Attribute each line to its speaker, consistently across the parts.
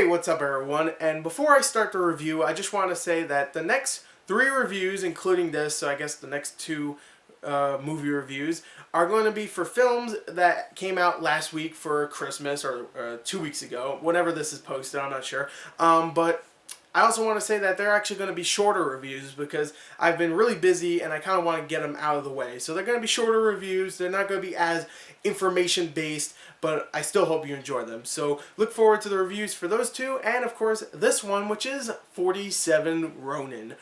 Speaker 1: Hey, what's up everyone? And before I start the review, I just want to say that the next 3 reviews, including this, so I guess the next 2 movie reviews, are going to be for films that came out last week for Christmas, or 2 weeks ago, whenever this is posted, I'm not sure. But I also want to say that they're actually going to be shorter reviews because I've been really busy and I kind of want to get them out of the way. So they're going to be shorter reviews. They're not going to be as information based, but I still hope you enjoy them. So look forward to the reviews for those 2, and of course this one, which is 47 Ronin.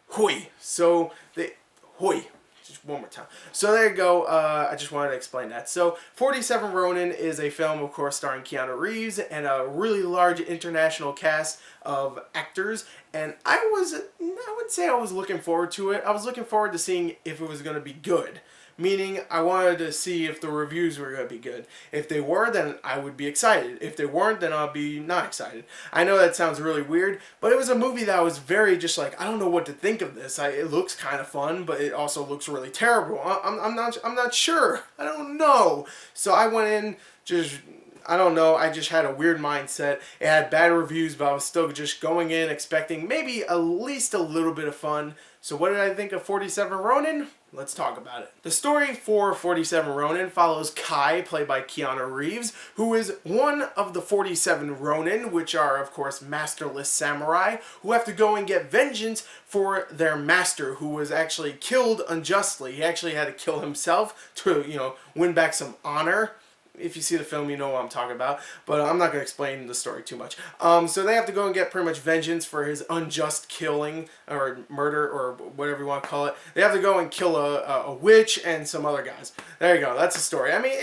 Speaker 1: Hoi. So hoi. Just one more time. So there you go. I just wanted to explain that. So 47 Ronin is a film, of course, starring Keanu Reeves and a really large international cast of actors. And I would say I was looking forward to it. I was looking forward to seeing if it was going to be good. Meaning, I wanted to see if the reviews were going to be good. If they were, then I would be excited. If they weren't, then I'll be not excited. I know that sounds really weird, but it was a movie that was very just like, I don't know what to think of this. It looks kind of fun, but it also looks really terrible. I'm not sure. I don't know. So I went in just, I don't know, I just had a weird mindset. It had bad reviews, but I was still just going in expecting maybe at least a little bit of fun. So what did I think of 47 Ronin? Let's talk about it. The story for 47 Ronin follows Kai, played by Keanu Reeves, who is one of the 47 Ronin, which are, of course, masterless samurai, who have to go and get vengeance for their master, who was actually killed unjustly. He actually had to kill himself to, win back some honor. If you see the film, you know what I'm talking about, but I'm not going to explain the story too much. So they have to go and get pretty much vengeance for his unjust killing, or murder, or whatever you want to call it. They have to go and kill a witch and some other guys. There you go. That's the story. I mean,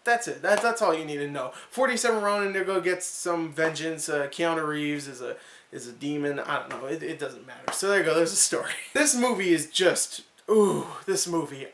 Speaker 1: that's it. That's all you need to know. 47 Ronin, they're going to get some vengeance. Keanu Reeves is a demon. I don't know. It doesn't matter. So there you go. There's a story. This movie is just, this movie.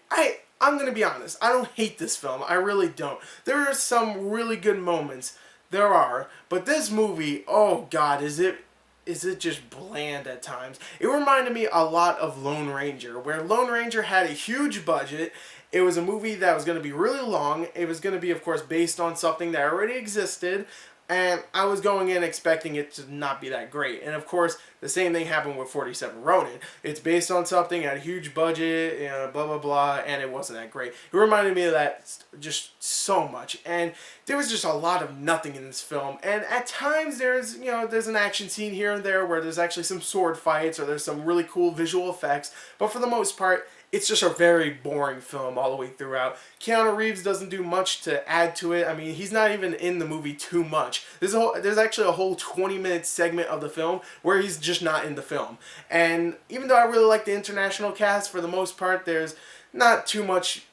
Speaker 1: I'm going to be honest, I don't hate this film. I really don't. There are some really good moments. There are. But this movie, oh God, is it just bland at times. It reminded me a lot of Lone Ranger, where Lone Ranger had a huge budget. It was a movie that was going to be really long. It was going to be, of course, based on something that already existed. And I was going in expecting it to not be that great. And of course, the same thing happened with 47 Ronin. It's based on something, had a huge budget, blah, blah, blah, and it wasn't that great. It reminded me of that just so much. And there was just a lot of nothing in this film. And at times, there's an action scene here and there where there's actually some sword fights or there's some really cool visual effects. But for the most part, it's just a very boring film all the way throughout. Keanu Reeves doesn't do much to add to it. I mean, he's not even in the movie too much. There's actually a whole 20-minute segment of the film where he's just not in the film. And even though I really like the international cast, for the most part, there's not too much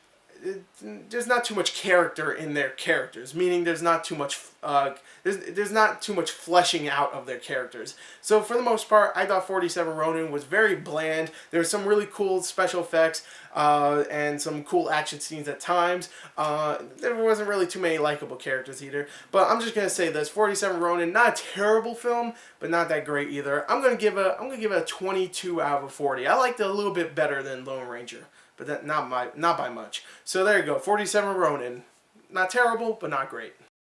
Speaker 1: character in their characters, meaning there's not too much fleshing out of their characters. So for the most part, I thought 47 Ronin was very bland. There were some really cool special effects and some cool action scenes at times. There wasn't really too many likable characters either. But I'm just gonna say this: 47 Ronin, not a terrible film, but not that great either. I'm gonna give it a 22 out of 40. I liked it a little bit better than Lone Ranger, but not by much. So there you go, 47 Ronin. Not terrible, but not great.